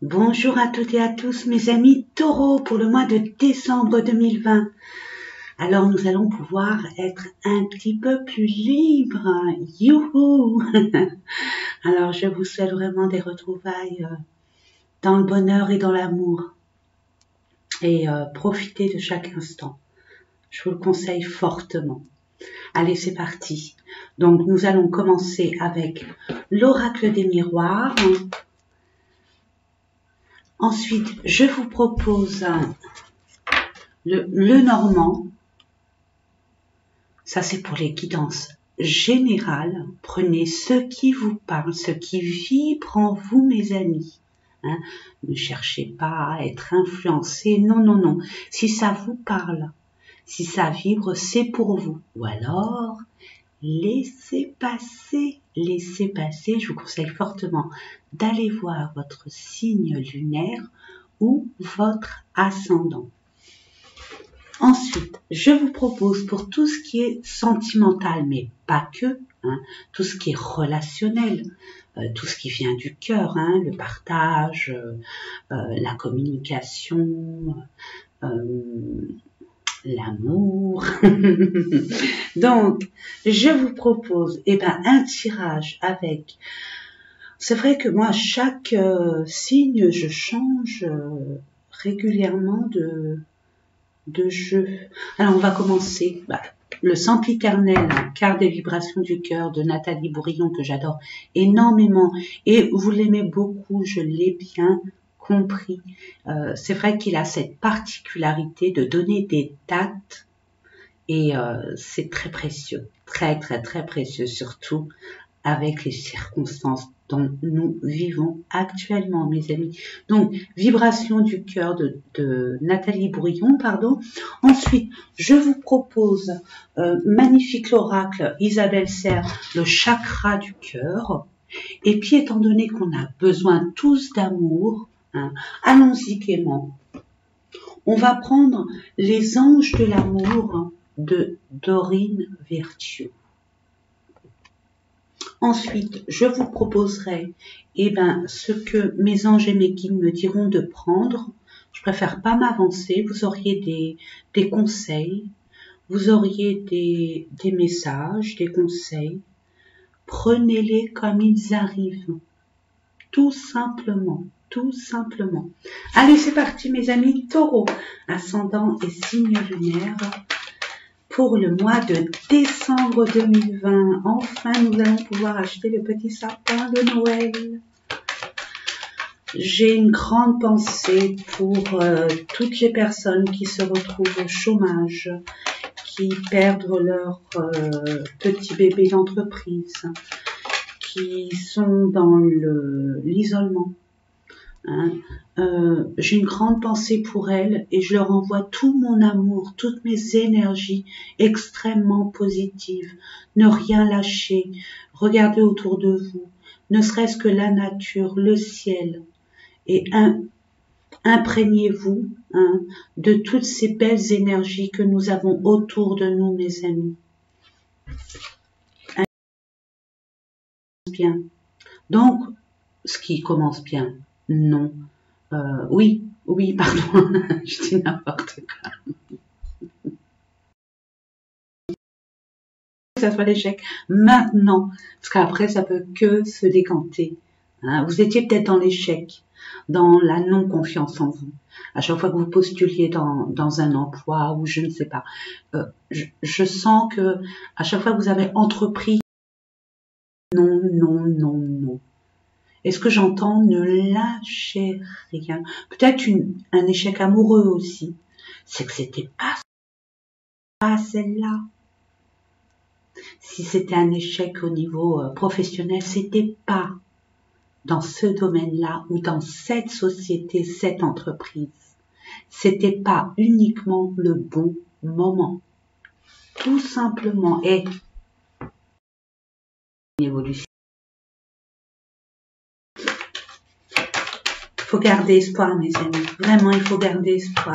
Bonjour à toutes et à tous mes amis taureaux pour le mois de décembre 2020. Alors nous allons pouvoir être un petit peu plus libres. Youhou. Alors je vous souhaite vraiment des retrouvailles dans le bonheur et dans l'amour. Et profitez de chaque instant. Je vous le conseille fortement. Allez, c'est parti. Donc nous allons commencer avec l'oracle des miroirs. Ensuite, je vous propose le normand. Ça, c'est pour les guidances générales. Prenez ce qui vous parle, ce qui vibre en vous, mes amis. Hein, ne cherchez pas à être influencé. Non, non, non. Si ça vous parle, si ça vibre, c'est pour vous. Ou alors, laissez passer. Laissez passer. Je vous conseille fortement d'aller voir votre signe lunaire ou votre ascendant. Ensuite, je vous propose pour tout ce qui est sentimental, mais pas que, hein, tout ce qui est relationnel, tout ce qui vient du cœur, hein, le partage, la communication, l'amour. Donc, je vous propose un tirage avec... C'est vrai que moi, chaque signe, je change régulièrement de jeu. Alors, on va commencer. Le sempiternel, quart des vibrations du cœur de Nathalie Bourillon, que j'adore énormément. Et vous l'aimez beaucoup, je l'ai bien compris. C'est vrai qu'il a cette particularité de donner des dates. Et c'est très précieux. Très, très, très précieux. Surtout avec les circonstances dont nous vivons actuellement, mes amis. Donc, vibration du cœur de Nathalie Bourillon, pardon. Ensuite, je vous propose magnifique l'oracle Isabelle Serre, le chakra du cœur. Et puis, étant donné qu'on a besoin tous d'amour, hein, allons-y gaiement. On va prendre les anges de l'amour de Dorine Virtue. Ensuite, je vous proposerai ce que mes anges et mes guides me diront de prendre. Je préfère pas m'avancer. Vous auriez des conseils, vous auriez des messages, des conseils. Prenez-les comme ils arrivent. Tout simplement, tout simplement. Allez, c'est parti mes amis taureaux, ascendant et signe lunaire. Pour le mois de décembre 2020, enfin nous allons pouvoir acheter le petit sapin de Noël. J'ai une grande pensée pour toutes les personnes qui se retrouvent au chômage, qui perdent leur petit bébé d'entreprise, qui sont dans l'isolement. Hein. J'ai une grande pensée pour elles et je leur envoie tout mon amour, toutes mes énergies extrêmement positives. Ne rien lâcher, regardez autour de vous, ne serait-ce que la nature, le ciel, et imprégnez-vous de toutes ces belles énergies que nous avons autour de nous, mes amis. Bien. Donc, ce qui commence bien, non. Oui, pardon, je dis n'importe quoi. Que ça soit l'échec maintenant, parce qu'après ça peut que se décanter. Hein. Vous étiez peut-être dans l'échec, dans la non-confiance en vous. À chaque fois que vous postuliez dans un emploi ou je ne sais pas, je sens que à chaque fois que vous avez entrepris, non, non, non, non. Et ce que j'entends, ne lâchez rien. Peut-être un échec amoureux aussi. C'est que c'était pas celle-là. Si c'était un échec au niveau professionnel, c'était pas dans ce domaine-là ou dans cette société, cette entreprise. C'était pas uniquement le bon moment. Tout simplement. Et une évolution. Il faut garder espoir, mes amis. Vraiment, il faut garder espoir.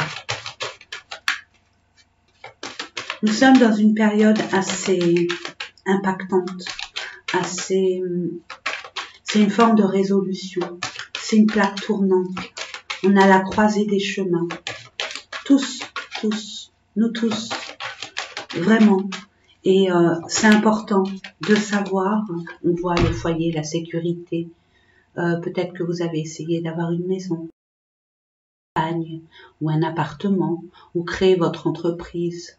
Nous sommes dans une période assez impactante, c'est une forme de résolution. c'est une plaque tournante. On a la croisée des chemins. Tous, nous tous, vraiment. Et c'est important de savoir, on voit le foyer, la sécurité. Peut-être que vous avez essayé d'avoir une maison, ou un appartement, ou créer votre entreprise.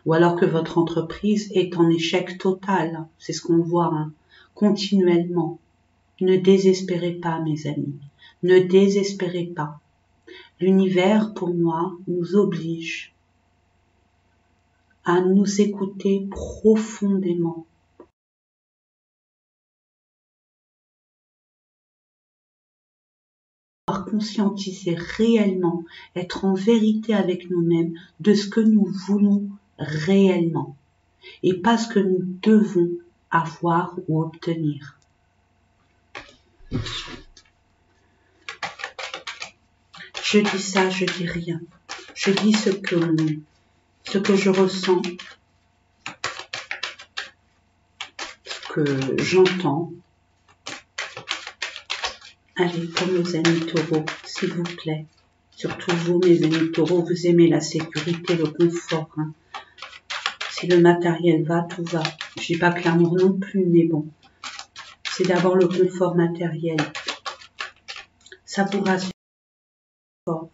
Ou alors que votre entreprise est en échec total. C'est ce qu'on voit continuellement. Ne désespérez pas, mes amis. Ne désespérez pas. L'univers, pour moi, nous oblige à nous écouter profondément. À conscientiser réellement, être en vérité avec nous-mêmes de ce que nous voulons réellement et pas ce que nous devons avoir ou obtenir. Je dis ça, je dis rien. Je dis ce que je ressens, ce que j'entends. Allez, pour nos amis taureaux, s'il vous plaît. Surtout vous, mes amis taureaux, vous aimez la sécurité, le confort. Si le matériel va, tout va. Je dis pas que l'amour non plus, mais bon. C'est d'abord le confort matériel. Ça vous rassure. Vous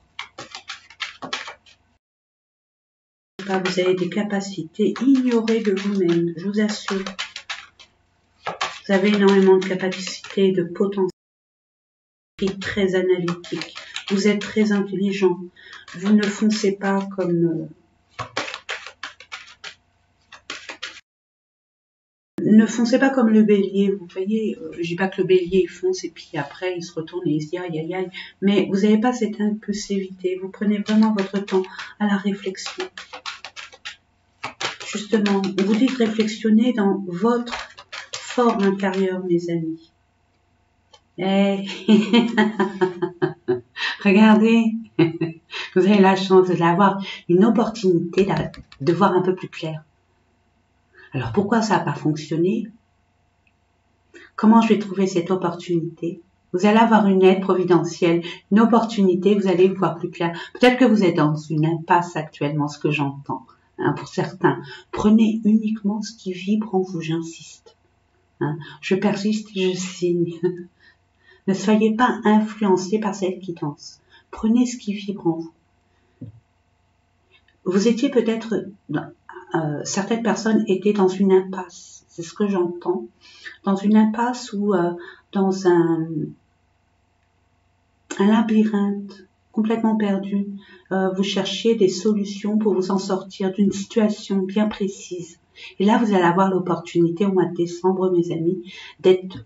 avez des capacités ignorées de vous-même, je vous assure. Vous avez énormément de capacités, de potentiel, très analytique. Vous êtes très intelligent. Vous ne foncez pas comme... Ne foncez pas comme le bélier, vous voyez, je dis pas que le bélier il fonce et puis après il se retourne et il se dit aïe aïe aïe, mais vous n'avez pas cette impulsivité, vous prenez vraiment votre temps à la réflexion. Justement, vous dites réflexionner dans votre fort intérieur, mes amis. Hey. Regardez, vous avez la chance d'avoir une opportunité de voir un peu plus clair. Alors pourquoi ça n'a pas fonctionné? Comment je vais trouver cette opportunité? Vous allez avoir une aide providentielle, une opportunité, vous allez voir plus clair. Peut-être que vous êtes dans une impasse actuellement, ce que j'entends. Pour certains, prenez uniquement ce qui vibre en vous, j'insiste. Je persiste et je signe. Ne soyez pas influencés par celle qui danse. Prenez ce qui vibre en vous. Vous étiez peut-être... certaines personnes étaient dans une impasse, c'est ce que j'entends, dans une impasse ou dans un labyrinthe complètement perdu. Vous cherchiez des solutions pour vous en sortir d'une situation bien précise. Et là, vous allez avoir l'opportunité au mois de décembre, mes amis, d'être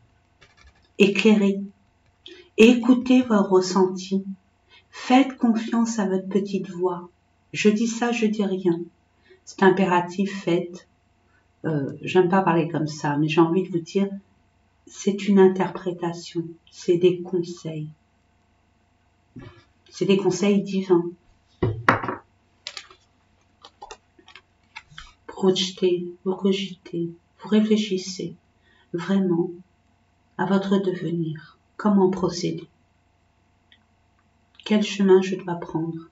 éclairés. Écoutez vos ressentis. Faites confiance à votre petite voix. Je dis ça, je dis rien. C'est impératif, faites. J'aime pas parler comme ça, mais j'ai envie de vous dire, c'est une interprétation, c'est des conseils. C'est des conseils divins. Projetez, vous cogitez, vous réfléchissez vraiment à votre devenir. Comment procéder? Quel chemin je dois prendre?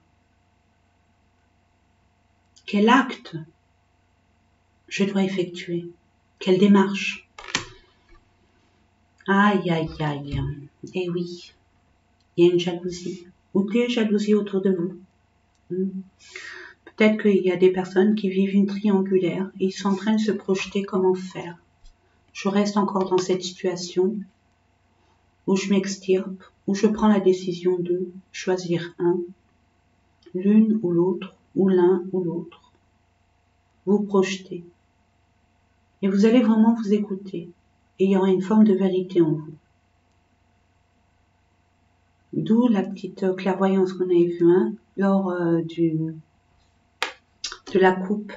Quel acte je dois effectuer? Quelle démarche? Aïe, aïe, aïe. Eh oui, il y a une jalousie. Ou des jalousies autour de vous. Peut-être qu'il y a des personnes qui vivent une triangulaire et ils sont en train de se projeter comment faire. Je reste encore dans cette situation où je m'extirpe, où je prends la décision de choisir l'une ou l'autre, ou l'un ou l'autre. Vous projetez. Et vous allez vraiment vous écouter. Et il y aura une forme de vérité en vous. D'où la petite clairvoyance qu'on avait vue lors de la coupe.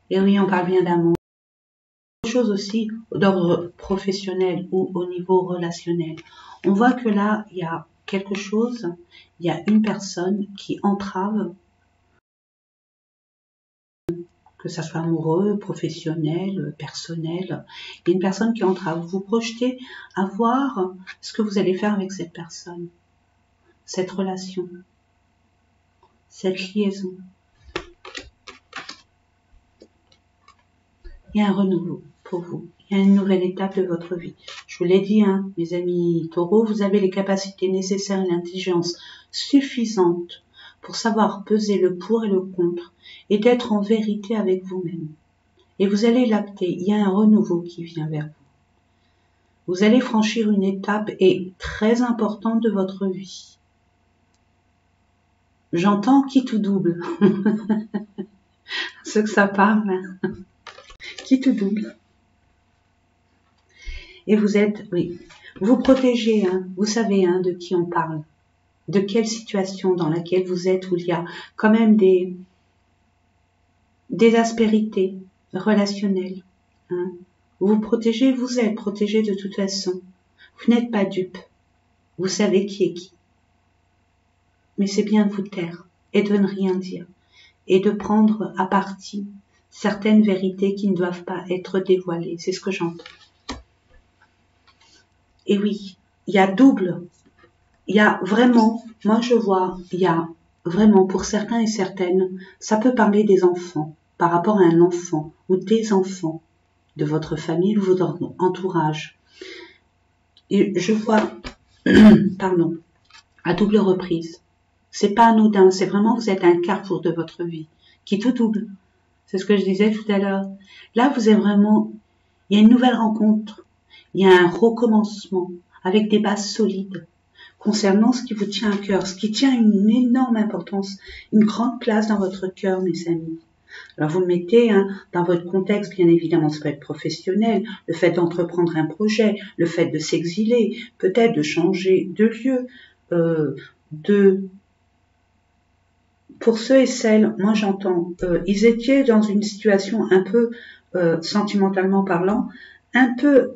Et oui, on parle bien d'amour. Autre chose aussi d'ordre professionnel ou au niveau relationnel. On voit que là, il y a quelque chose, il y a une personne qui entrave que ça soit amoureux, professionnel, personnel. Il y a une personne qui est en train de vous projeter à voir ce que vous allez faire avec cette personne, cette relation, cette liaison. Il y a un renouveau pour vous. Il y a une nouvelle étape de votre vie. Je vous l'ai dit, hein, mes amis taureaux, vous avez les capacités nécessaires et l'intelligence suffisante pour savoir peser le pour et le contre et d'être en vérité avec vous-même. Et vous allez l'acter. Il y a un renouveau qui vient vers vous. Vous allez franchir une étape très importante de votre vie. J'entends qui tout double. Ce que ça parle. Qui tout double. Et vous êtes, oui, vous protégez, hein, vous savez hein, de qui on parle, de quelle situation dans laquelle vous êtes où il y a quand même des aspérités relationnelles. Hein. Vous protégez, vous êtes protégé de toute façon. Vous n'êtes pas dupe. Vous savez qui est qui. Mais c'est bien de vous taire et de ne rien dire et de prendre à partie certaines vérités qui ne doivent pas être dévoilées. C'est ce que j'entends. Et oui, il y a double. Il y a vraiment, moi je vois, il y a vraiment pour certains et certaines, ça peut parler des enfants, par rapport à un enfant ou des enfants de votre famille ou de votre entourage. Et je vois, pardon, à double reprise. C'est pas anodin, c'est vraiment, vous êtes un carrefour de votre vie, qui tout double. C'est ce que je disais tout à l'heure. Là, vous êtes vraiment, il y a une nouvelle rencontre, il y a un recommencement avec des bases solides concernant ce qui vous tient à cœur, ce qui tient une énorme importance, une grande place dans votre cœur, mes amis. Alors vous le mettez hein, dans votre contexte, bien évidemment, ça peut être professionnel, le fait d'entreprendre un projet, le fait de s'exiler, peut-être de changer de lieu, pour ceux et celles, moi j'entends, ils étaient dans une situation un peu, sentimentalement parlant, un peu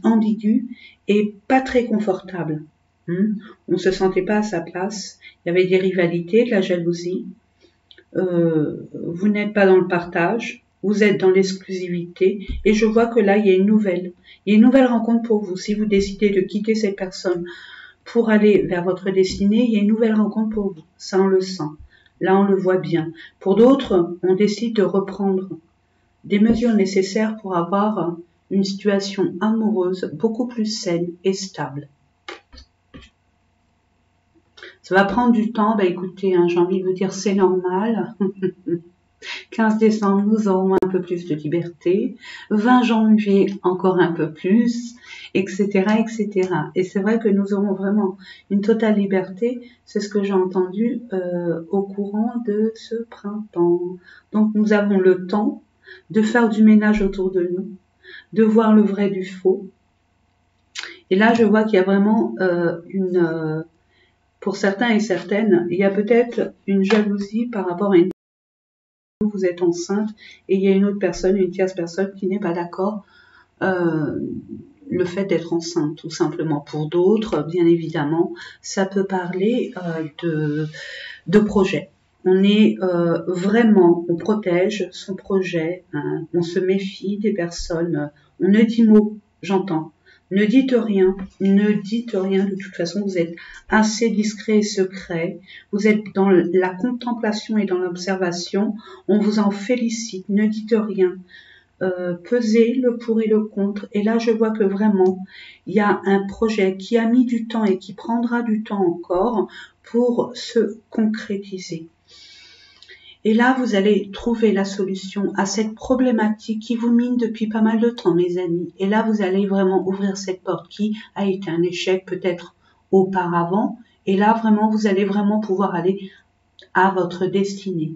ambiguë et pas très confortable. On ne se sentait pas à sa place, il y avait des rivalités, de la jalousie, vous n'êtes pas dans le partage, vous êtes dans l'exclusivité, et je vois que là, il y a une nouvelle rencontre pour vous. Si vous décidez de quitter cette personne pour aller vers votre destinée, il y a une nouvelle rencontre pour vous. Ça, on le sent. Là, on le voit bien. Pour d'autres, on décide de reprendre des mesures nécessaires pour avoir une situation amoureuse beaucoup plus saine et stable. Ça va prendre du temps, bah écoutez, hein, j'ai envie de vous dire, c'est normal. 15 décembre, nous aurons un peu plus de liberté. 20 janvier, encore un peu plus, etc., etc. Et c'est vrai que nous aurons vraiment une totale liberté. C'est ce que j'ai entendu au courant de ce printemps. Donc, nous avons le temps de faire du ménage autour de nous, de voir le vrai du faux. Et là, je vois qu'il y a vraiment pour certains et certaines, il y a peut-être une jalousie par rapport à une vous êtes enceinte et il y a une autre personne, une tierce personne qui n'est pas d'accord le fait d'être enceinte, tout simplement. Pour d'autres, bien évidemment, ça peut parler de projet. On est vraiment, on protège son projet, hein, on se méfie des personnes, on ne dit mot, j'entends. Ne dites rien, de toute façon, vous êtes assez discret et secret, vous êtes dans la contemplation et dans l'observation, on vous en félicite, ne dites rien, pesez le pour et le contre, et là je vois que vraiment, il y a un projet qui a mis du temps et qui prendra du temps encore pour se concrétiser. Et là, vous allez trouver la solution à cette problématique qui vous mine depuis pas mal de temps, mes amis. Et là, vous allez vraiment ouvrir cette porte qui a été un échec peut-être auparavant. Et là, vraiment, vous allez vraiment pouvoir aller à votre destinée,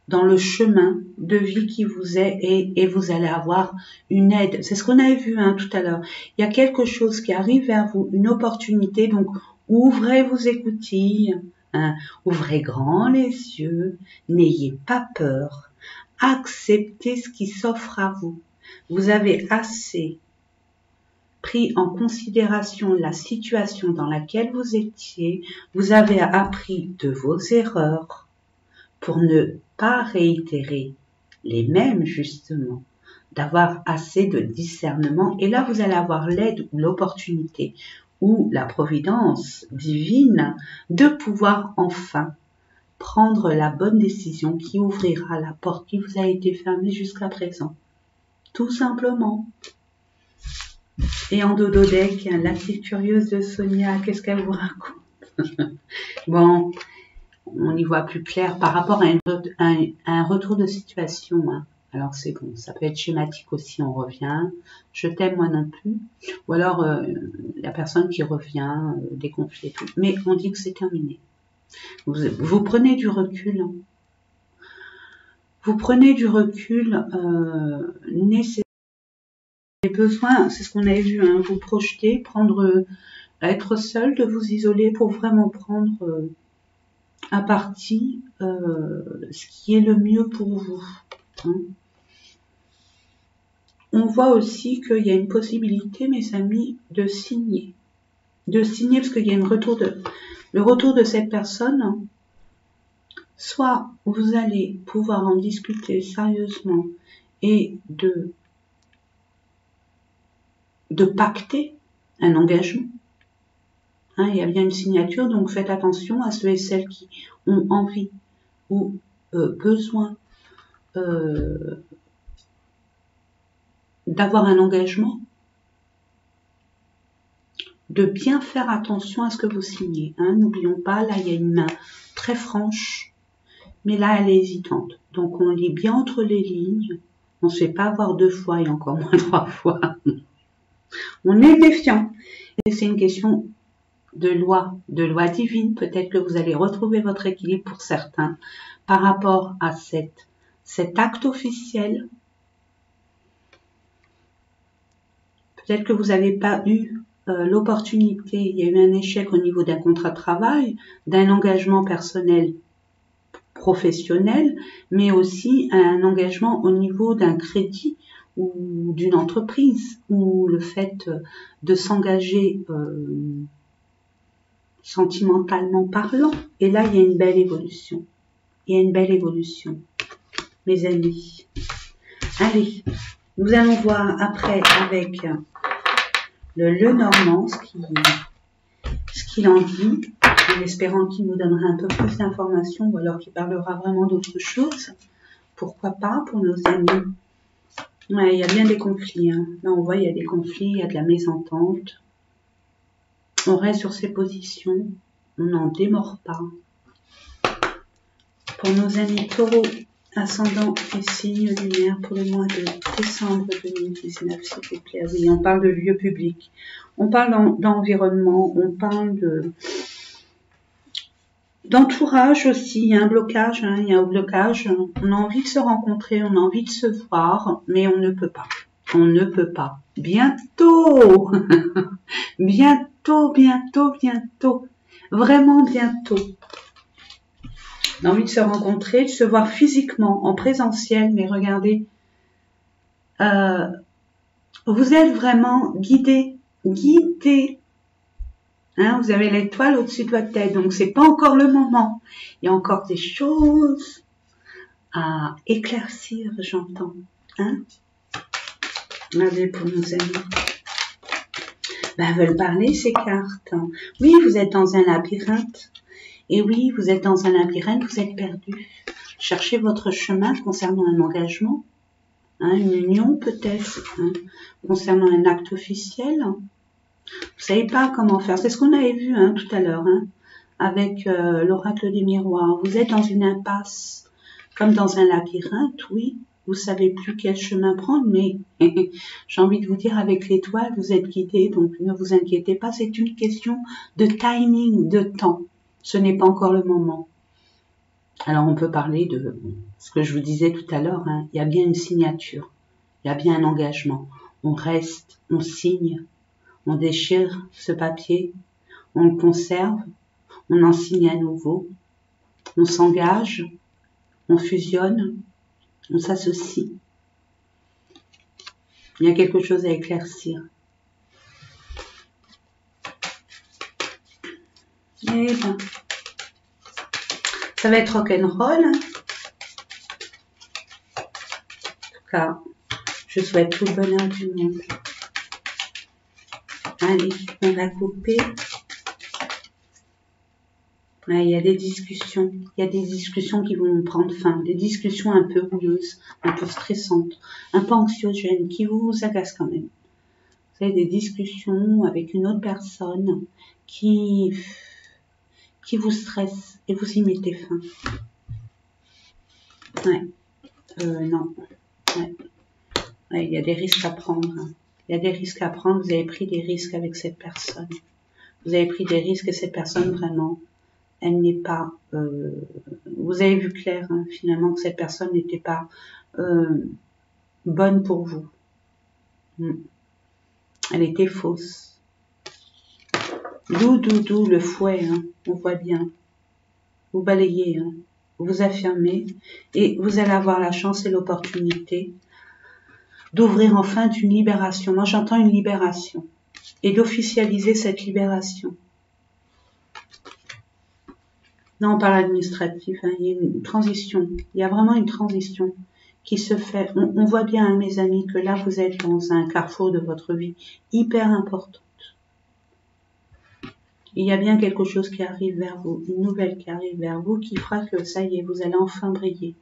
dans le chemin de vie qui vous est, et vous allez avoir une aide. C'est ce qu'on avait vu hein, tout à l'heure. Il y a quelque chose qui arrive vers vous, une opportunité. Donc, ouvrez vos écoutilles. Hein, ouvrez grand les yeux, n'ayez pas peur, acceptez ce qui s'offre à vous. Vous avez assez pris en considération la situation dans laquelle vous étiez, vous avez appris de vos erreurs pour ne pas réitérer les mêmes justement, d'avoir assez de discernement. Et là, vous allez avoir l'aide ou l'opportunité ou la providence divine de pouvoir enfin prendre la bonne décision qui ouvrira la porte qui vous a été fermée jusqu'à présent. Tout simplement. Et en dodo-deck, la petite curieuse de Sonia, qu'est-ce qu'elle vous raconte? Bon, on y voit plus clair par rapport à un retour de situation. Hein. Alors c'est bon, ça peut être schématique aussi, on revient. Je t'aime moi non plus. Ou alors la personne qui revient, des conflits et tout. Mais on dit que c'est terminé. Vous prenez du recul. Hein. Vous prenez du recul nécessaire. Les besoins, c'est ce qu'on avait vu, hein, vous projeter, être seul, de vous isoler pour vraiment prendre à partie ce qui est le mieux pour vous. Hein. On voit aussi qu'il y a une possibilité, mes amis, de signer. De signer parce qu'il y a le retour de cette personne. Soit vous allez pouvoir en discuter sérieusement et de pacter un engagement. Hein, il y a bien une signature, donc faites attention à ceux et celles qui ont envie ou besoin d'avoir un engagement, de bien faire attention à ce que vous signez. Hein. N'oublions pas, là il y a une main très franche, mais là elle est hésitante. Donc on lit bien entre les lignes, on ne se fait pas avoir 2 fois et encore moins 3 fois. On est méfiant. Et c'est une question de loi divine. Peut-être que vous allez retrouver votre équilibre pour certains par rapport à cet acte officiel. Peut-être que vous n'avez pas eu l'opportunité, il y a eu un échec au niveau d'un contrat de travail, d'un engagement personnel professionnel, mais aussi un engagement au niveau d'un crédit ou d'une entreprise, ou le fait de s'engager sentimentalement parlant. Et là, il y a une belle évolution. Il y a une belle évolution, mes amis. Allez, nous allons voir après avec le Lenormand ce qu'il en dit, en espérant qu'il nous donnera un peu plus d'informations ou alors qu'il parlera vraiment d'autre chose. Pourquoi pas pour nos amis. Ouais, il y a bien des conflits. Hein. Là, on voit, il y a des conflits, il y a de la mésentente. On reste sur ses positions, on n'en démord pas. Pour nos amis taureaux, ascendant et signe lunaire pour le mois de décembre 2019, s'il vous plaît. Oui, on parle de lieux publics, on parle d'environnement, on parle d'entourage aussi. Il y a un blocage, hein, il y a un blocage. On a envie de se rencontrer, on a envie de se voir, mais on ne peut pas. On ne peut pas. Bientôt, bientôt, bientôt, bientôt, vraiment bientôt. On a envie de se rencontrer, de se voir physiquement, en présentiel, mais regardez, vous êtes vraiment guidé. Hein, vous avez l'étoile au-dessus de votre tête, donc c'est pas encore le moment. Il y a encore des choses à éclaircir, j'entends. Hein? Allez, pour nos amis. Ben, veulent parler ces cartes. Oui, vous êtes dans un labyrinthe. Et oui, vous êtes dans un labyrinthe, vous êtes perdu. Cherchez votre chemin concernant un engagement, hein, une union peut-être, hein, concernant un acte officiel. Vous savez pas comment faire. C'est ce qu'on avait vu hein, tout à l'heure, hein, avec l'oracle des miroirs. Vous êtes dans une impasse, comme dans un labyrinthe, oui. Vous savez plus quel chemin prendre, mais j'ai envie de vous dire, avec l'étoile, vous êtes guidé, donc ne vous inquiétez pas. C'est une question de timing, de temps. Ce n'est pas encore le moment. Alors on peut parler de ce que je vous disais tout à l'heure, hein, il y a bien une signature, il y a bien un engagement. On reste, on signe, on déchire ce papier, on le conserve, on en signe à nouveau, on s'engage, on fusionne, on s'associe. Il y a quelque chose à éclaircir. Eh ben, ça va être rock'n'roll. Hein. cas, je souhaite tout le bonheur du monde. Allez, on va couper. Ouais, il y a des discussions. Il y a des discussions qui vont prendre fin. Des discussions un peu houleuses, un peu stressantes, un peu anxiogènes, qui vous agacent quand même. Vous avez des discussions avec une autre personne qui vous stresse et vous y mettez fin. Ouais. Non. Ouais. Ouais, il y a des risques à prendre. Il y a des risques à prendre. Vous avez pris des risques avec cette personne. Vous avez pris des risques et cette personne, vraiment, elle n'est pas... vous avez vu clair, hein, finalement, que cette personne n'était pas bonne pour vous. Elle était fausse. D'où le fouet, hein, on voit bien. Vous balayez, hein, vous affirmez, et vous allez avoir la chance et l'opportunité d'ouvrir enfin une libération. Moi, j'entends une libération. Et d'officialiser cette libération. Non, on parle administratif, hein, il y a une transition. Il y a vraiment une transition qui se fait. On voit bien, hein, mes amis, que là, vous êtes dans un carrefour de votre vie hyper importante. Il y a bien quelque chose qui arrive vers vous, une nouvelle qui arrive vers vous, qui fera que, ça y est, vous allez enfin briller.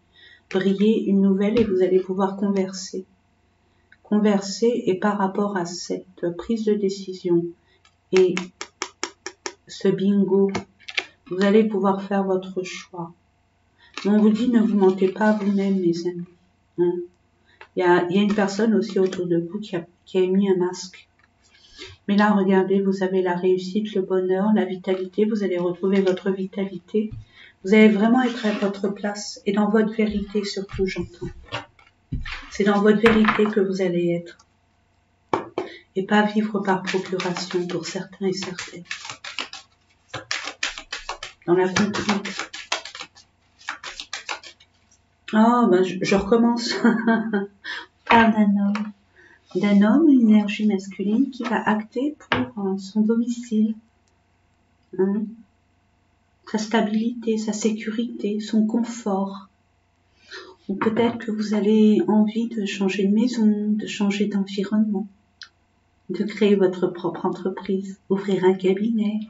Briller une nouvelle et vous allez pouvoir converser. Converser, et par rapport à cette prise de décision et ce bingo, vous allez pouvoir faire votre choix. On vous dit, ne vous mentez pas à vous-même, mes amis. Hein. Il y a une personne aussi autour de vous qui a émis un masque. Mais là, regardez, vous avez la réussite, le bonheur, la vitalité. Vous allez retrouver votre vitalité. Vous allez vraiment être à votre place et dans votre vérité, surtout, j'entends. C'est dans votre vérité que vous allez être. Et pas vivre par procuration pour certains et certaines. Dans la conquête. Oh, ben je recommence. On parle d'un homme, une énergie masculine qui va acter pour son domicile. Hein, sa stabilité, sa sécurité, son confort. Ou peut-être que vous avez envie de changer de maison, de changer d'environnement, de créer votre propre entreprise, ouvrir un cabinet.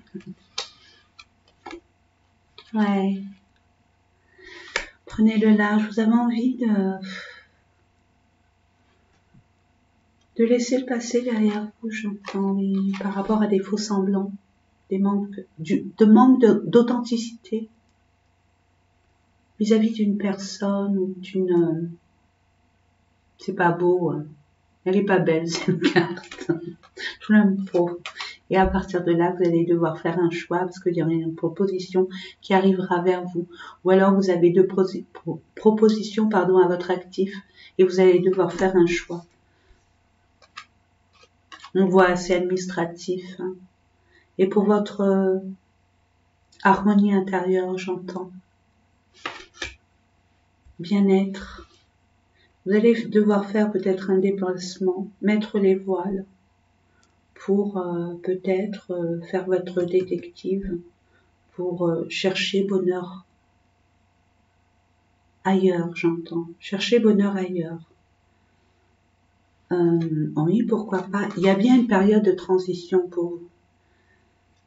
Ouais. Prenez le large, vous avez envie de laisser le passé derrière vous, j'entends, par rapport à des faux semblants, de manque d'authenticité vis-à-vis d'une personne ou d'une... c'est pas beau, hein. Elle est pas belle cette carte, je l'aime pas. Et à partir de là, vous allez devoir faire un choix parce qu'il y aura une proposition qui arrivera vers vous. Ou alors vous avez deux propositions à votre actif et vous allez devoir faire un choix. On voit assez administratif. Hein. Et pour votre harmonie intérieure, j'entends. Bien-être. Vous allez devoir faire peut-être un déplacement, mettre les voiles pour peut-être faire votre détective, pour chercher bonheur ailleurs, j'entends. Chercher bonheur ailleurs. Oui, pourquoi pas. Il y a bien une période de transition pour vous.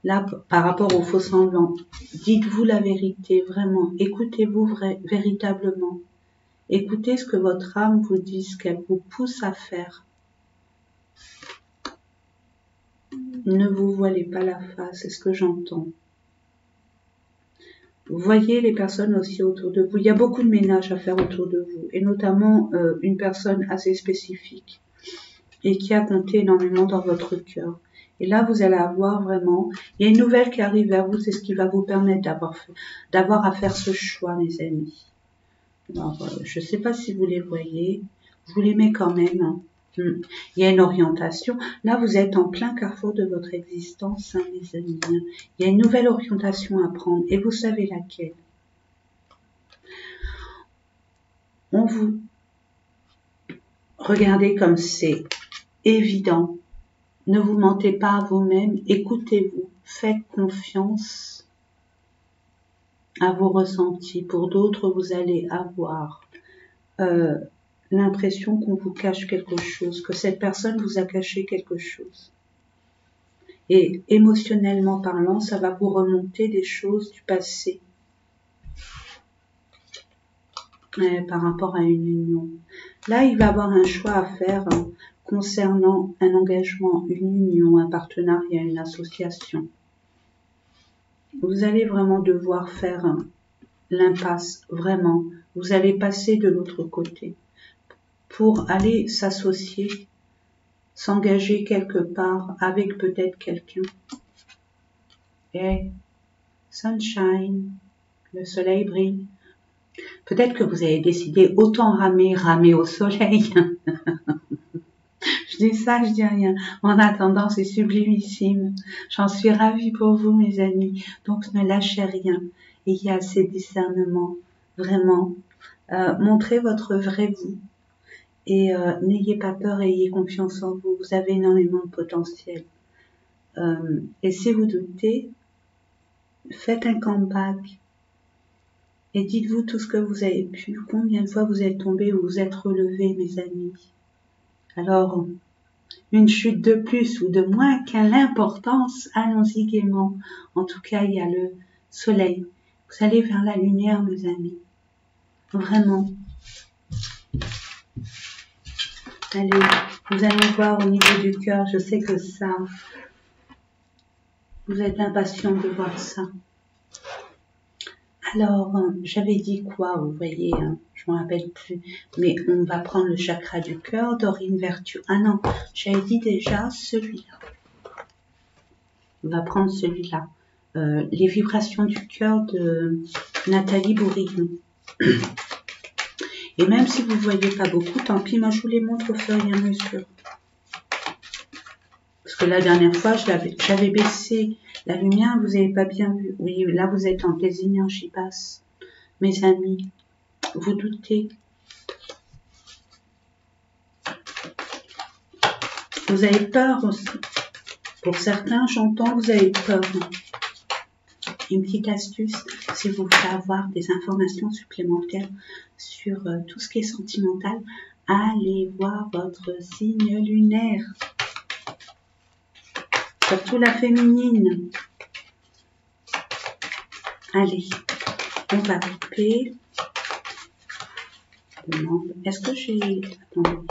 Là, par rapport aux faux semblants, dites-vous la vérité, vraiment. Écoutez-vous véritablement. Écoutez ce que votre âme vous dit, ce qu'elle vous pousse à faire. Ne vous voilez pas la face, c'est ce que j'entends. Voyez les personnes aussi autour de vous. Il y a beaucoup de ménage à faire autour de vous, et notamment une personne assez spécifique et qui a compté énormément dans votre cœur. Et là, vous allez avoir vraiment... Il y a une nouvelle qui arrive vers vous, c'est ce qui va vous permettre d'avoir à faire ce choix, mes amis. Alors, je ne sais pas si vous les voyez, je vous les mets quand même. Hein. Il y a une orientation. Là, vous êtes en plein carrefour de votre existence, hein, mes amis. Il y a une nouvelle orientation à prendre, et vous savez laquelle. On vous... Regardez comme c'est évident. Ne vous mentez pas à vous-même, écoutez-vous, faites confiance à vos ressentis. Pour d'autres, vous allez avoir l'impression qu'on vous cache quelque chose, que cette personne vous a caché quelque chose. Et émotionnellement parlant, ça va vous remonter des choses du passé par rapport à une union. Là, il va avoir un choix à faire concernant un engagement, une union, un partenariat, une association. Vous allez vraiment devoir faire l'impasse, vraiment. Vous allez passer de l'autre côté pour aller s'associer, s'engager quelque part avec peut-être quelqu'un. Et sunshine, le soleil brille. Peut-être que vous avez décidé autant ramer au soleil. Je dis ça, je dis rien. En attendant, c'est sublimissime. J'en suis ravie pour vous, mes amis. Donc, ne lâchez rien. Ayez assez de discernement. Vraiment. Montrez votre vrai vous. Et n'ayez pas peur, ayez confiance en vous. Vous avez énormément de potentiel. Et si vous doutez, faites un comeback. Et dites-vous tout ce que vous avez pu. Combien de fois vous êtes tombé ou vous êtes relevé, mes amis. Alors, une chute de plus ou de moins, quelle importance, allons-y gaiement. En tout cas, il y a le soleil. Vous allez vers la lumière, mes amis. Vraiment. Allez, vous allez voir au niveau du cœur, je sais que ça, vous êtes impatient de voir ça. Alors, j'avais dit quoi, vous voyez, je ne me rappelle plus, mais on va prendre le chakra du cœur, Dorine Vertueux. Ah non, j'avais dit déjà celui-là. On va prendre celui-là. Les vibrations du cœur de Nathalie Bourillon. Et même si vous ne voyez pas beaucoup, tant pis, moi je vous les montre au fur et à mesure. Parce que la dernière fois, j'avais baissé la lumière, vous n'avez pas bien vu. Oui, là vous êtes en des énergies basses. Mes amis, vous doutez. Vous avez peur aussi. Pour certains, j'entends, vous avez peur. Une petite astuce, si vous voulez avoir des informations supplémentaires sur tout ce qui est sentimental, allez voir votre signe lunaire. Surtout la féminine. Allez, on va couper. Est-ce que j'ai... Attendez.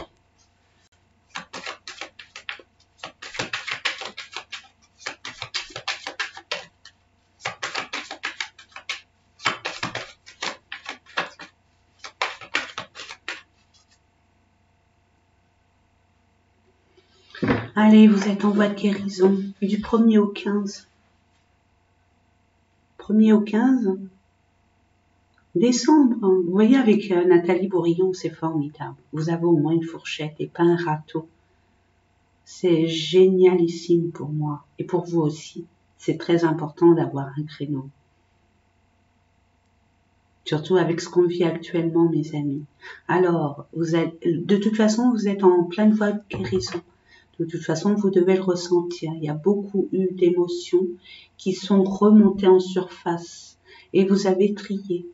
Allez, vous êtes en voie de guérison du 1er au 15. 1er au 15 décembre. Vous voyez, avec Nathalie Bourillon, c'est formidable. Vous avez au moins une fourchette et pas un râteau. C'est génialissime pour moi et pour vous aussi. C'est très important d'avoir un créneau. Surtout avec ce qu'on vit actuellement, mes amis. Alors, de toute façon, vous êtes en pleine voie de guérison. De toute façon, vous devez le ressentir. Il y a beaucoup eu d'émotions qui sont remontées en surface. Et vous avez trié.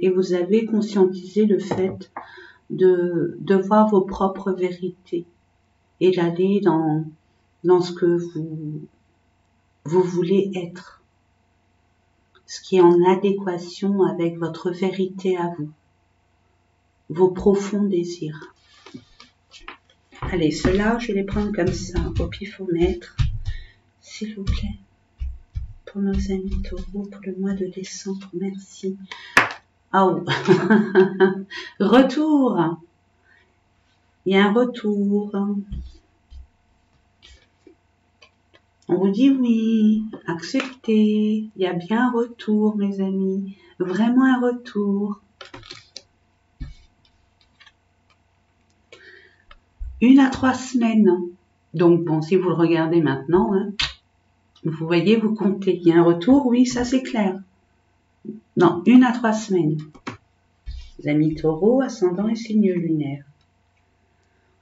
Et vous avez conscientisé le fait de voir vos propres vérités. Et d'aller dans ce que vous voulez être. Ce qui est en adéquation avec votre vérité à vous. Vos profonds désirs. Allez, ceux-là, je vais les prendre comme ça, au pifomètre, s'il vous plaît. Pour nos amis taureaux, pour le mois de décembre, merci. Oh, retour. Il y a un retour. On vous dit oui, acceptez. Il y a bien un retour, mes amis. Vraiment un retour. 1 à 3 semaines. Donc bon, si vous le regardez maintenant, vous voyez, vous comptez. Il y a un retour, oui, ça c'est clair. Non, 1 à 3 semaines. Les amis taureaux, ascendant et signe lunaire.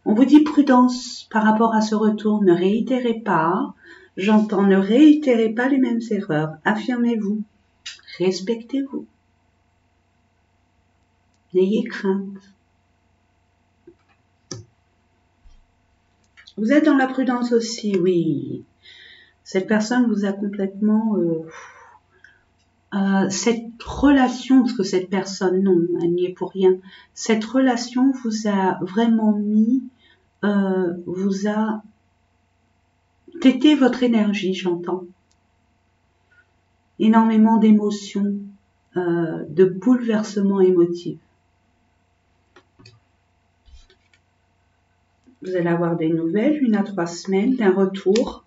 On vous dit prudence par rapport à ce retour. Ne réitérez pas. J'entends, ne réitérez pas les mêmes erreurs. Affirmez-vous. Respectez-vous. N'ayez crainte. Vous êtes dans la prudence aussi, oui. Cette personne vous a complètement... cette relation, parce que cette personne, non, elle n'y est pour rien. Cette relation vous a vraiment mis, vous a tété votre énergie, j'entends. Énormément d'émotions, de bouleversements émotifs. Vous allez avoir des nouvelles, 1 à 3 semaines, d'un retour.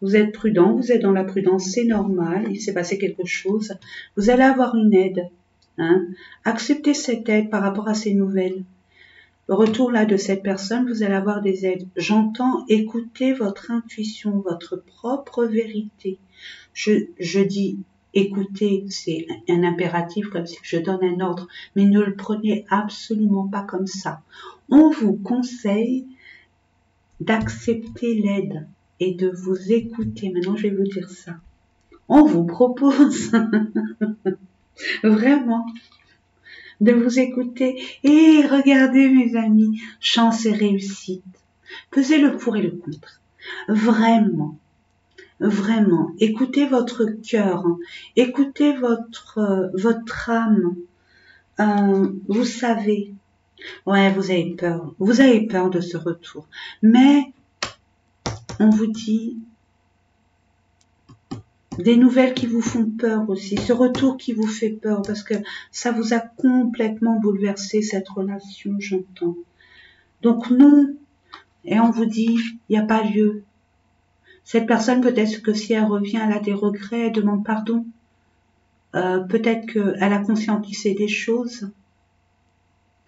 Vous êtes prudent, vous êtes dans la prudence, c'est normal, il s'est passé quelque chose. Vous allez avoir une aide. Hein. Acceptez cette aide par rapport à ces nouvelles. Le retour là de cette personne, vous allez avoir des aides. J'entends écouter votre intuition, votre propre vérité. Je dis écoutez, c'est un impératif comme si je donne un ordre, mais ne le prenez absolument pas comme ça. On vous conseille d'accepter l'aide et de vous écouter. Maintenant, je vais vous dire ça. On vous propose vraiment de vous écouter. Et regardez, mes amis, chance et réussite. Pesez le pour et le contre. Vraiment, vraiment, écoutez votre cœur, écoutez votre âme. Vous savez, ouais, vous avez peur de ce retour. Mais on vous dit des nouvelles qui vous font peur aussi, ce retour qui vous fait peur parce que ça vous a complètement bouleversé cette relation, j'entends. Donc non, et on vous dit, il n'y a pas lieu. Cette personne, peut-être que si elle revient, elle a des regrets, elle demande pardon. Peut-être qu'elle a conscientisé des choses,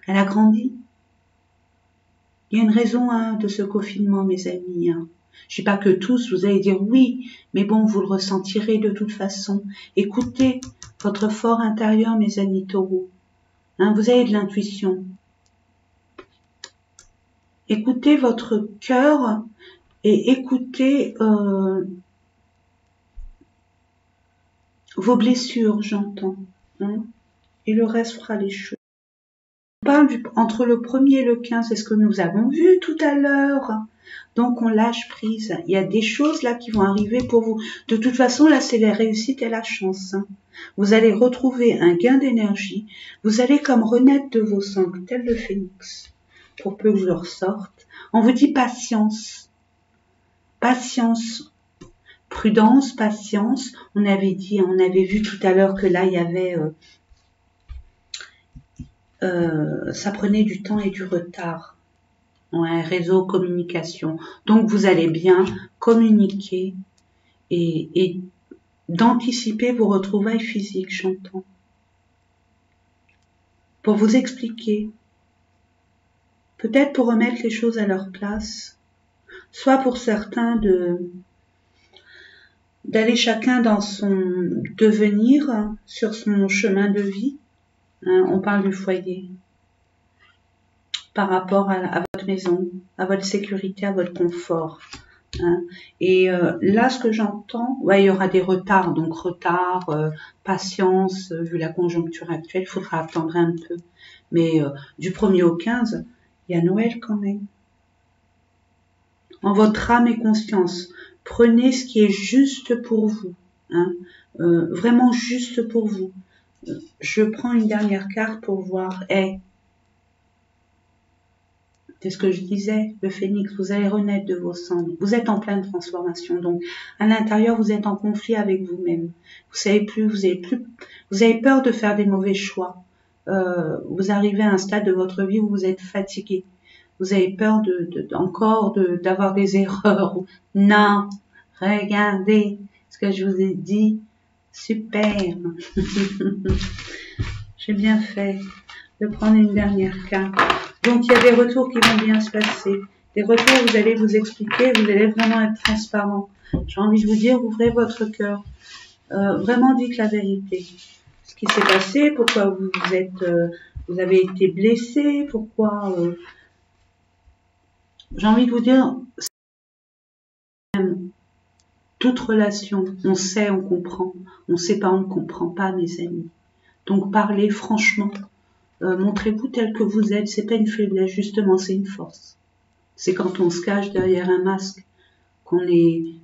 elle a grandi. Il y a une raison de ce confinement, mes amis. Je ne dis pas que tous, vous allez dire oui, mais bon, vous le ressentirez de toute façon. Écoutez votre fort intérieur, mes amis taureaux. Vous avez de l'intuition. Écoutez votre cœur et écoutez vos blessures, j'entends. Et le reste fera les choses. On parle entre le 1er et le 15, c'est ce que nous avons vu tout à l'heure. Donc on lâche prise. Il y a des choses là qui vont arriver pour vous. De toute façon, là c'est la réussite et la chance. Vous allez retrouver un gain d'énergie. Vous allez comme renaître de vos cendres, tel le phénix, pour peu que je le ressorte. On vous dit patience. Patience. Prudence, patience. On avait vu tout à l'heure que là il y avait... ça prenait du temps et du retard. Ouais, réseau, communication. Donc vous allez bien communiquer et d'anticiper vos retrouvailles physiques, j'entends. Pour vous expliquer. Peut-être pour remettre les choses à leur place. Soit pour certains d'aller chacun dans son devenir, sur son chemin de vie. On parle du foyer. Par rapport à votre maison, à votre sécurité, à votre confort. Et là, ce que j'entends, il y aura des retards, donc retard, patience, vu la conjoncture actuelle, il faudra attendre un peu. Mais du 1er au 15, il y a Noël quand même. En votre âme et conscience, prenez ce qui est juste pour vous, vraiment juste pour vous. Je prends une dernière carte pour voir, c'est ce que je disais, le phénix, vous allez renaître de vos cendres. Vous êtes en pleine transformation. Donc, à l'intérieur, vous êtes en conflit avec vous-même. Vous avez peur de faire des mauvais choix. Vous arrivez à un stade de votre vie où vous êtes fatigué. Vous avez peur d'avoir des erreurs. Non, regardez ce que je vous ai dit. Super. J'ai bien fait de prendre une dernière carte. Donc, il y a des retours qui vont bien se passer. Des retours, vous allez vous expliquer, vous allez vraiment être transparent. J'ai envie de vous dire, ouvrez votre cœur. Vraiment dites la vérité. Ce qui s'est passé, pourquoi vous avez été blessé, pourquoi... J'ai envie de vous dire, toute relation, on sait, on comprend. On ne sait pas, on ne comprend pas, mes amis. Donc, parlez franchement. Montrez-vous tel que vous êtes. C'est pas une faiblesse, justement, c'est une force. C'est quand on se cache derrière un masque qu'on est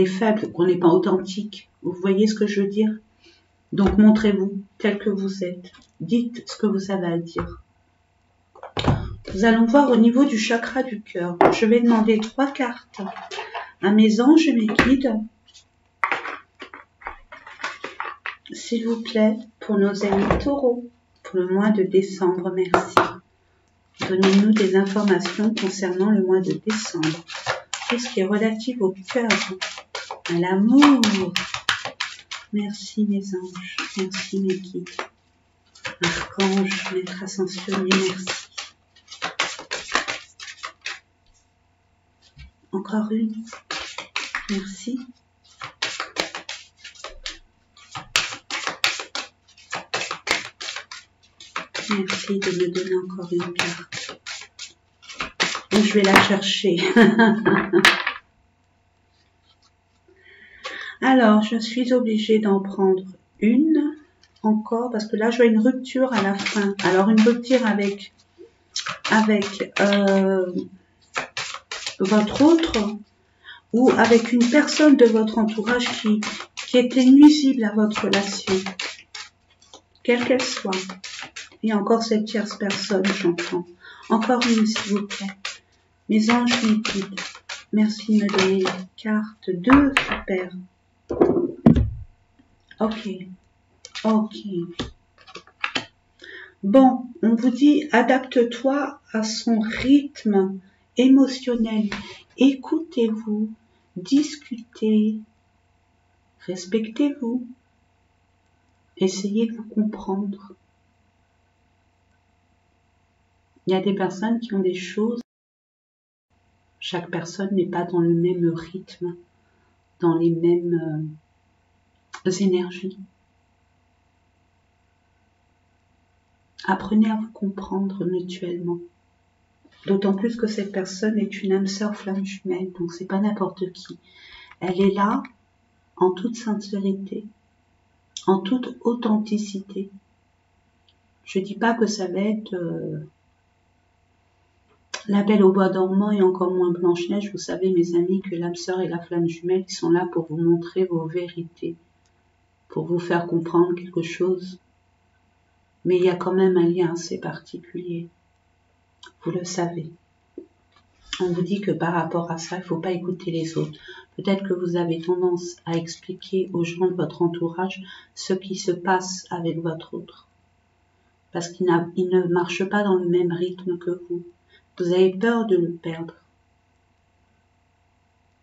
faible, qu'on n'est pas authentique. Vous voyez ce que je veux dire? Donc montrez-vous tel que vous êtes. Dites ce que vous avez à dire. Nous allons voir au niveau du chakra du cœur. Je vais demander 3 cartes à mes anges et mes guides. S'il vous plaît, pour nos amis taureaux, pour le mois de décembre, merci. Donnez-nous des informations concernant le mois de décembre. Tout ce qui est relatif au cœur, à l'amour. Merci mes anges, merci mes guides. Archange, maître ascensionné, merci. Encore une. Merci. Merci de me donner encore une carte. Et je vais la chercher. Alors, je suis obligée d'en prendre une encore parce que là, je vois une rupture à la fin. Alors, une rupture avec votre autre ou avec une personne de votre entourage qui était nuisible à votre relation, quelle qu'elle soit. Et encore cette tierce personne, j'entends. Encore une, s'il vous plaît. Mes anges, mes guides, merci de me donner une carte. 2, super. Ok. Ok. Bon, on vous dit, adapte-toi à son rythme émotionnel. Écoutez-vous, discutez, respectez-vous, essayez de vous comprendre. Il y a des personnes qui ont des choses. Chaque personne n'est pas dans le même rythme, dans les mêmes énergies. Apprenez à vous comprendre mutuellement. D'autant plus que cette personne est une âme sœur flamme jumelle, donc c'est pas n'importe qui. Elle est là en toute sincérité, en toute authenticité. Je dis pas que ça va être la Belle au bois dormant et encore moins Blanche-Neige. Vous savez mes amis que l'âme sœur et la flamme jumelle ils sont là pour vous montrer vos vérités, pour vous faire comprendre quelque chose. Mais il y a quand même un lien assez particulier. Vous le savez. On vous dit que par rapport à ça, il ne faut pas écouter les autres. Peut-être que vous avez tendance à expliquer aux gens de votre entourage ce qui se passe avec votre autre. Parce qu'il ne marche pas dans le même rythme que vous. Vous avez peur de le perdre.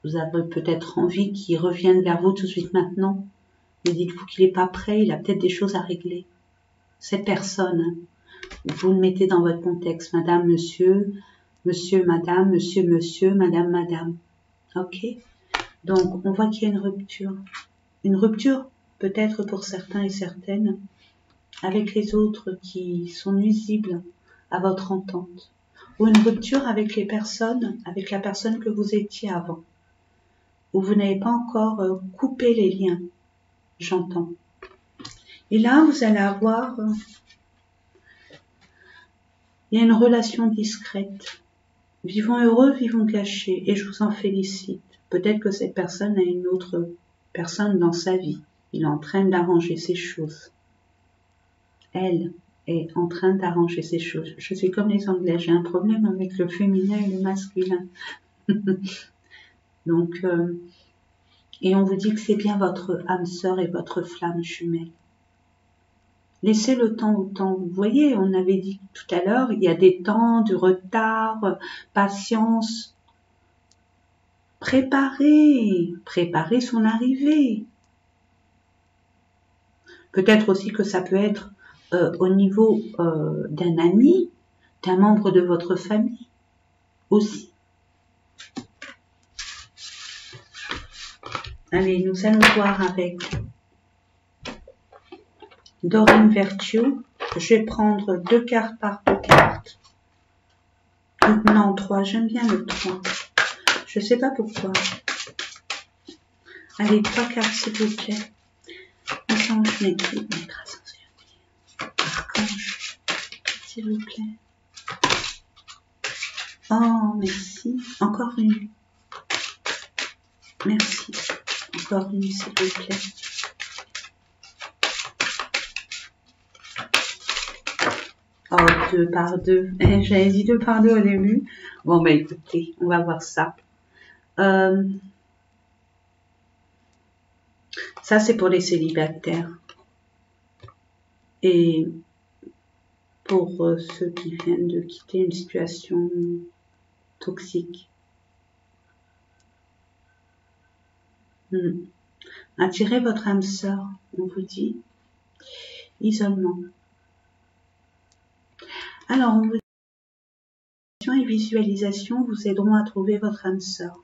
Vous avez peut-être envie qu'il revienne vers vous tout de suite maintenant. Mais dites-vous qu'il n'est pas prêt, il a peut-être des choses à régler. Cette personne, vous le mettez dans votre contexte, madame, monsieur, monsieur, madame, monsieur, monsieur, madame, madame. Ok? Donc, on voit qu'il y a une rupture. Une rupture, peut-être pour certains et certaines, avec les autres qui sont nuisibles à votre entente. Ou une rupture avec les personnes, avec la personne que vous étiez avant. Où vous n'avez pas encore coupé les liens, j'entends. Et là, vous allez avoir... il y a une relation discrète. Vivons heureux, vivons cachés. Et je vous en félicite. Peut-être que cette personne a une autre personne dans sa vie. Il est en train d'arranger ses choses. Elle est en train d'arranger ses choses. Je suis comme les Anglais. J'ai un problème avec le féminin et le masculin. Donc, et on vous dit que c'est bien votre âme sœur et votre flamme jumelle. Laissez le temps au temps. Vous voyez, on avait dit tout à l'heure, il y a des temps, du retard, patience. Préparez son arrivée. Peut-être aussi que ça peut être au niveau d'un ami, d'un membre de votre famille aussi. Allez, nous allons voir avec Dorine Virtue. Je vais prendre 2 cartes par 2 cartes. Non, 3. J'aime bien le 3. Je ne sais pas pourquoi. Allez, 3 cartes s'il vous plaît. Archange, maître ascensionné. Archange, s'il vous plaît. Oh, merci. Encore une. Merci. Encore une, s'il vous plaît. Oh, 2 par 2. J'avais dit 2 par 2 au début. Bon, bah écoutez, on va voir ça. Ça, c'est pour les célibataires. Et pour ceux qui viennent de quitter une situation toxique. Attirez votre âme sœur, on vous dit. Isolement. Alors, on vous dit, et visualisation vous aideront à trouver votre âme sœur.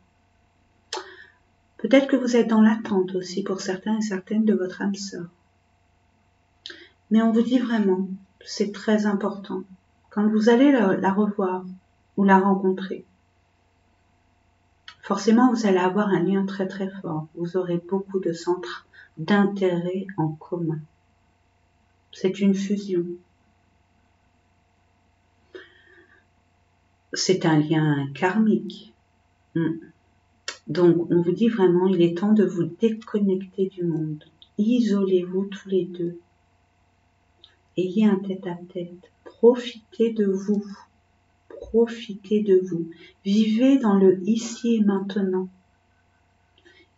Peut-être que vous êtes dans l'attente aussi pour certains et certaines de votre âme sœur. Mais on vous dit vraiment, c'est très important. Quand vous allez la revoir ou la rencontrer, forcément vous allez avoir un lien très très fort. Vous aurez beaucoup de centres d'intérêt en commun. C'est une fusion. C'est un lien karmique. Donc, on vous dit vraiment, il est temps de vous déconnecter du monde. Isolez-vous tous les deux. Ayez un tête-à-tête. Profitez de vous. Profitez de vous. Vivez dans le ici et maintenant.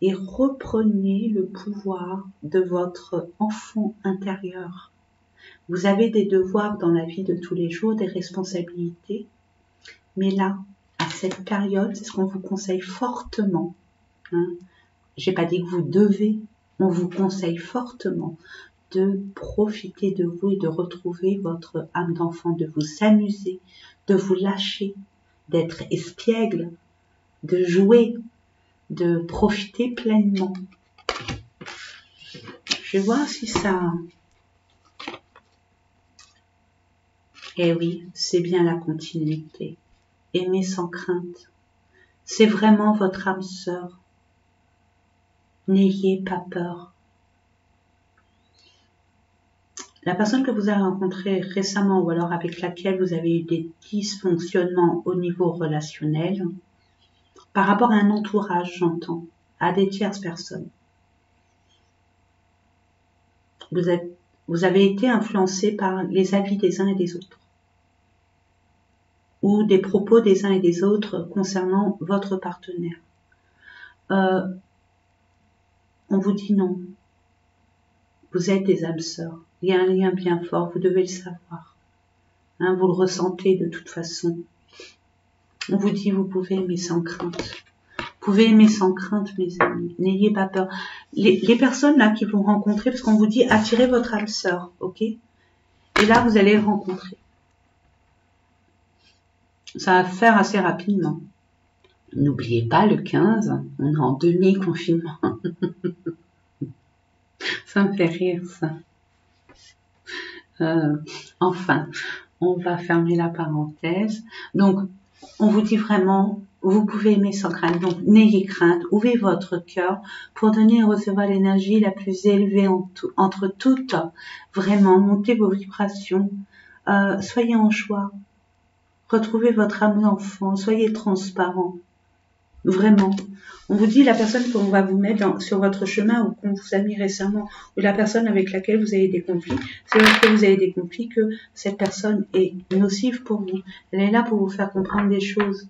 Et reprenez le pouvoir de votre enfant intérieur. Vous avez des devoirs dans la vie de tous les jours, des responsabilités. Mais là, à cette période, c'est ce qu'on vous conseille fortement. J'ai pas dit que vous devez, on vous conseille fortement de profiter de vous et de retrouver votre âme d'enfant, de vous amuser, de vous lâcher, d'être espiègle, de jouer, de profiter pleinement. Je vais voir si ça... Eh oui, c'est bien la continuité. Aimer sans crainte. C'est vraiment votre âme sœur. N'ayez pas peur. La personne que vous avez rencontrée récemment ou alors avec laquelle vous avez eu des dysfonctionnements au niveau relationnel, par rapport à un entourage, j'entends, à des tierces personnes. Vous avez été influencé par les avis des uns et des autres, ou des propos des uns et des autres concernant votre partenaire. On vous dit non. Vous êtes des âmes sœurs. Il y a un lien bien fort, vous devez le savoir. Vous le ressentez de toute façon. On vous dit, vous pouvez aimer sans crainte. Vous pouvez aimer sans crainte, mes amis. N'ayez pas peur. Les personnes là qui vont rencontrer, parce qu'on vous dit, attirez votre âme sœur, ok? Et là, vous allez le rencontrer. Ça va faire assez rapidement. N'oubliez pas, le 15, on est en demi-confinement. Ça me fait rire, ça. Enfin, on va fermer la parenthèse. Donc, on vous dit vraiment, vous pouvez aimer sans crainte. Donc, n'ayez crainte, ouvrez votre cœur pour donner et recevoir l'énergie la plus élevée entre toutes. Vraiment, montez vos vibrations. Soyez en joie. Retrouvez votre âme d'enfant. Soyez transparent. Vraiment. On vous dit la personne qu'on va vous mettre sur votre chemin ou qu'on vous a mis récemment, ou la personne avec laquelle vous avez des conflits, c'est lorsque vous avez des conflits que cette personne est nocive pour vous. Elle est là pour vous faire comprendre des choses.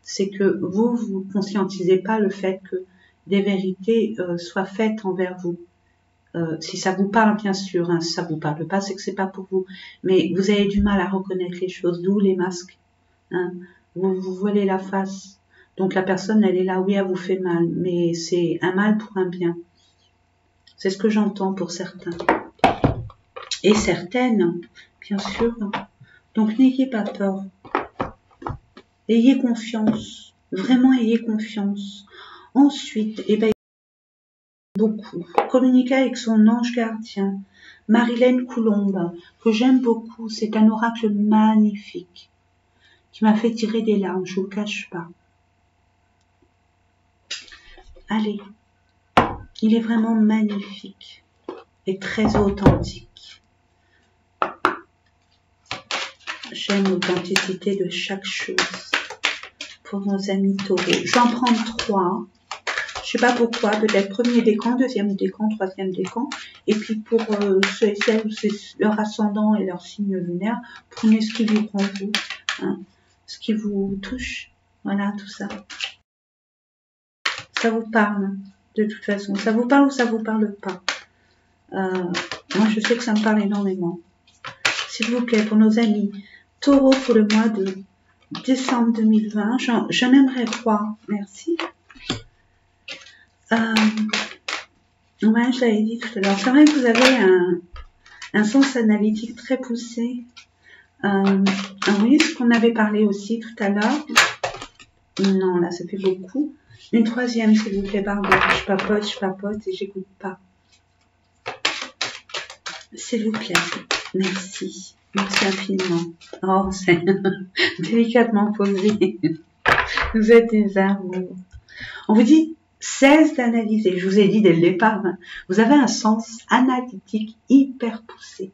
C'est que vous conscientisez pas le fait que des vérités soient faites envers vous. Si ça vous parle, bien sûr, si ça vous parle pas, c'est que c'est pas pour vous. Mais vous avez du mal à reconnaître les choses, d'où les masques. Vous vous voilez la face. Donc la personne, elle est là, oui, elle vous fait mal, mais c'est un mal pour un bien. C'est ce que j'entends pour certains. Et certaines, bien sûr. Donc n'ayez pas peur. Ayez confiance. Vraiment, ayez confiance. Ensuite, beaucoup. Communiquez avec son ange gardien, Marilène Coulombe, que j'aime beaucoup. C'est un oracle magnifique qui m'a fait tirer des larmes, je vous le cache pas. Allez, il est vraiment magnifique et très authentique. J'aime l'authenticité de chaque chose. pour nos amis taureaux. Je vais en prendre 3. Je sais pas pourquoi, peut-être premier décan, deuxième décan, troisième décan. Et puis pour ceux et celles où c'est leur ascendant et leur signe lunaire, prenez ce qui vibre en vous, hein, ce qui vous touche. Voilà, tout ça. Ça vous parle, de toute façon. Ça vous parle ou ça vous parle pas. Moi, je sais que ça me parle énormément. S'il vous plaît, pour nos amis taureaux pour le mois de décembre 2020, j'en aimerais croire. Merci. Ouais, je l'avais dit tout à l'heure. C'est vrai que vous avez un sens analytique très poussé. Oui, ce qu'on avait parlé aussi tout à l'heure. Non, là, ça fait beaucoup. Une troisième, s'il vous plaît, pardon. Je papote et j'écoute pas. S'il vous plaît. Merci. Merci infiniment. Oh, c'est délicatement posé. Vous êtes des amours. On vous dit, cesse d'analyser. Je vous ai dit dès le départ, hein, vous avez un sens analytique hyper poussé.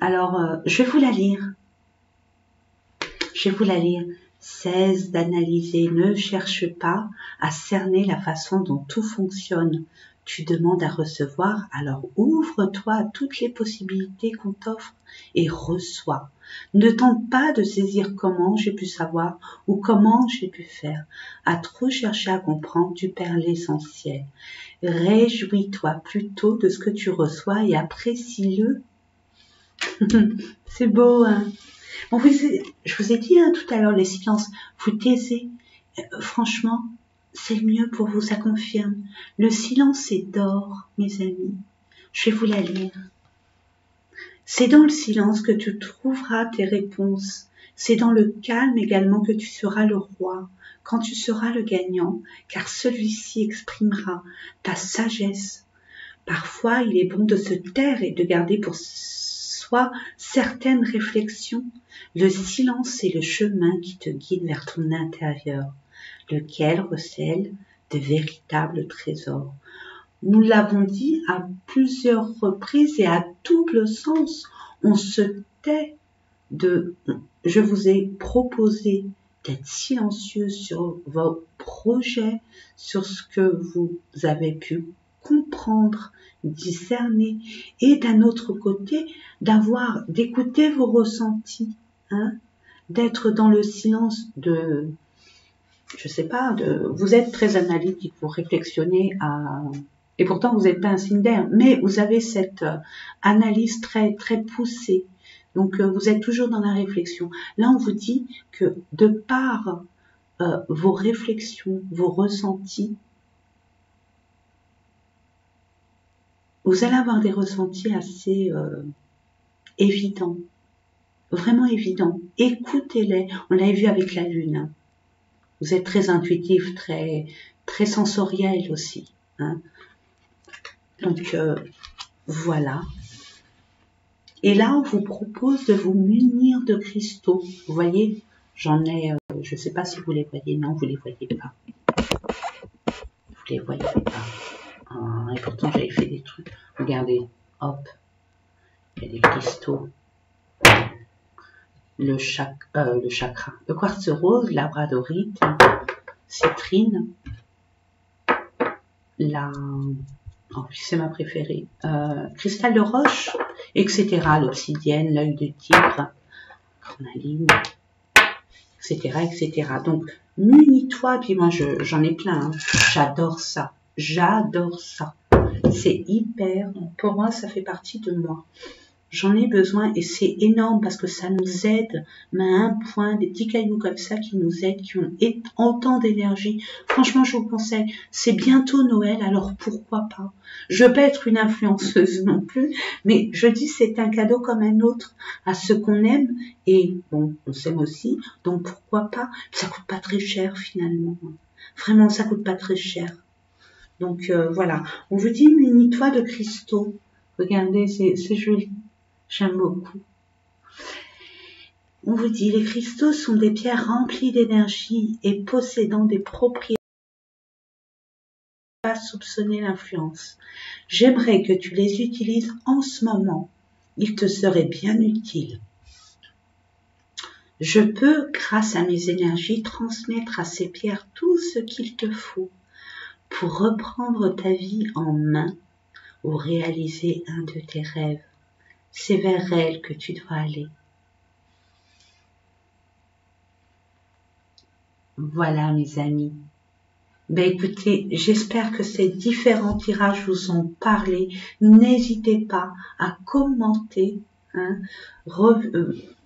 Alors, je vais vous la lire. Je vais vous la lire. Cesse d'analyser, ne cherche pas à cerner la façon dont tout fonctionne. Tu demandes à recevoir, alors ouvre-toi à toutes les possibilités qu'on t'offre et reçois. Ne tente pas de saisir comment j'ai pu savoir ou comment j'ai pu faire. À trop chercher à comprendre, tu perds l'essentiel. Réjouis-toi plutôt de ce que tu reçois et apprécie-le. C'est beau, hein? Bon, je vous ai dit hein, tout à l'heure, les silences, vous taisez. Franchement, c'est le mieux pour vous, ça confirme. Le silence est d'or, mes amis. Je vais vous la lire. C'est dans le silence que tu trouveras tes réponses. C'est dans le calme également que tu seras le roi, quand tu seras le gagnant, car celui-ci exprimera ta sagesse. Parfois, il est bon de se taire et de garder pour soi certaines réflexions. Le silence est le chemin qui te guide vers ton intérieur, lequel recèle de véritables trésors. Nous l'avons dit à plusieurs reprises et à double sens. On se tait je vous ai proposé d'être silencieux sur vos projets, sur ce que vous avez pu comprendre, discerner, et d'un autre côté, d'écouter vos ressentis, hein, d'être dans le silence je sais pas, vous êtes très analytique, vous réflexionnez et pourtant vous n'êtes pas un signe d'air, mais vous avez cette analyse très, très poussée. Donc vous êtes toujours dans la réflexion. Là, on vous dit que de par vos réflexions, vos ressentis, vous allez avoir des ressentis assez évidents, vraiment évidents. Écoutez-les, on l'avait vu avec la Lune, hein. Vous êtes très intuitif, très, très sensoriel aussi, hein. Donc, voilà. Et là, on vous propose de vous munir de cristaux. Vous voyez, j'en ai, je ne sais pas si vous les voyez. Non, vous ne les voyez pas. Vous les voyez pas. Et pourtant, j'avais fait des trucs. Regardez, hop, il y a des cristaux. Le chakra. Le quartz rose, labradorite, citrine, c'est ma préférée, cristal de roche, etc. L'obsidienne, l'œil de tigre, cornaline, etc., etc. Donc, munis-toi, puis moi j'en ai plein, hein. J'adore ça, c'est hyper, pour moi ça fait partie de moi. J'en ai besoin et c'est énorme parce que ça nous aide, mais à un point, des petits cailloux comme ça qui nous aident, qui ont autant d'énergie. Franchement, je vous conseille, c'est bientôt Noël, alors pourquoi pas? Je veux pas être une influenceuse non plus, mais je dis c'est un cadeau comme un autre à ceux qu'on aime et bon, on s'aime aussi, donc pourquoi pas? Ça coûte pas très cher finalement. Vraiment, ça coûte pas très cher. Donc voilà, on vous dit munis-toi de cristaux. Regardez, c'est joli. J'aime beaucoup. On vous dit, les cristaux sont des pierres remplies d'énergie et possédant des propriétés pas soupçonner l'influence. J'aimerais que tu les utilises en ce moment. Ils te seraient bien utiles. Je peux, grâce à mes énergies, transmettre à ces pierres tout ce qu'il te faut pour reprendre ta vie en main ou réaliser un de tes rêves. C'est vers elles que tu dois aller. Voilà mes amis. Ben écoutez, j'espère que ces différents tirages vous ont parlé. N'hésitez pas à commenter hein,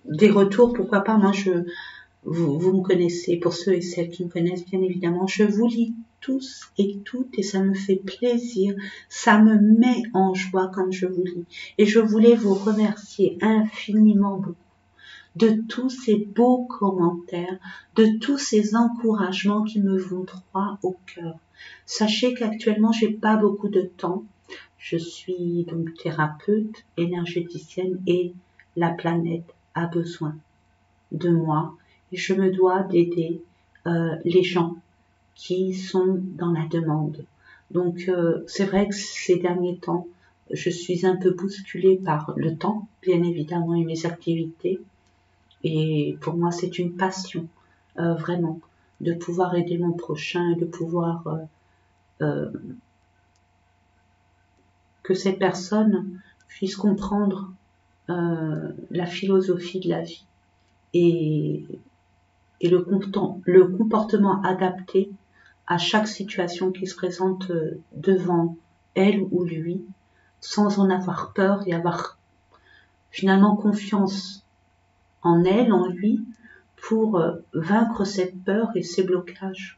des retours, pourquoi pas. Moi, vous me connaissez, pour ceux et celles qui me connaissent, bien évidemment, je vous lis tous et toutes et ça me fait plaisir, ça me met en joie quand je vous lis. Et je voulais vous remercier infiniment beaucoup de tous ces beaux commentaires, de tous ces encouragements qui me vont droit au cœur. Sachez qu'actuellement, j'ai pas beaucoup de temps. Je suis donc thérapeute, énergéticienne et la planète a besoin de moi et je me dois d'aider les gens qui sont dans la demande. Donc c'est vrai que ces derniers temps, je suis un peu bousculée par le temps, bien évidemment, et mes activités. Et pour moi, c'est une passion, vraiment, de pouvoir aider mon prochain et de pouvoir que cette personne puisse comprendre la philosophie de la vie et le comportement adapté à chaque situation qui se présente devant elle ou lui, sans en avoir peur et avoir finalement confiance en elle, en lui, pour vaincre cette peur et ces blocages.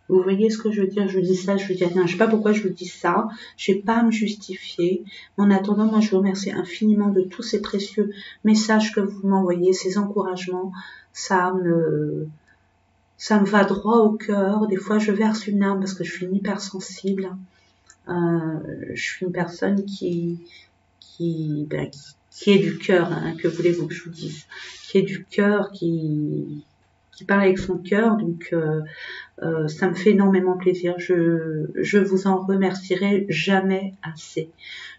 Vous voyez ce que je veux dire? Je vous dis ça, je vous dis rien. Je sais pas pourquoi je vous dis ça. Je vais pas à me justifier. En attendant, moi, je vous remercie infiniment de tous ces précieux messages que vous m'envoyez, ces encouragements. Ça me va droit au cœur. Des fois, je verse une larme parce que je suis une hypersensible. Je suis une personne qui est du cœur, hein, que voulez-vous que je vous dise, qui est du cœur, qui parle avec son cœur, donc ça me fait énormément plaisir. Je vous en remercierai jamais assez.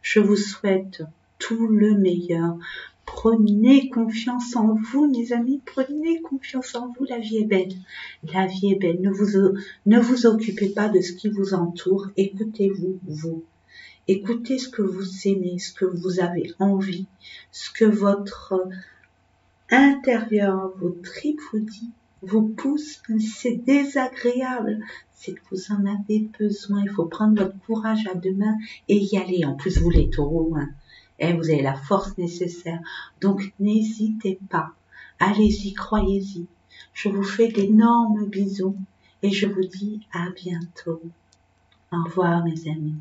Je vous souhaite tout le meilleur. Prenez confiance en vous, mes amis, prenez confiance en vous, la vie est belle. La vie est belle, ne vous occupez pas de ce qui vous entoure, écoutez-vous, vous. Écoutez ce que vous aimez, ce que vous avez envie, ce que votre intérieur, vos tripes vous dit, vous pousse, c'est désagréable, c'est que vous en avez besoin, il faut prendre votre courage à deux mains et y aller. En plus, vous les taureaux, hein, et vous avez la force nécessaire, donc n'hésitez pas, allez-y, croyez-y. Je vous fais d'énormes bisous et je vous dis à bientôt. Au revoir mes amis.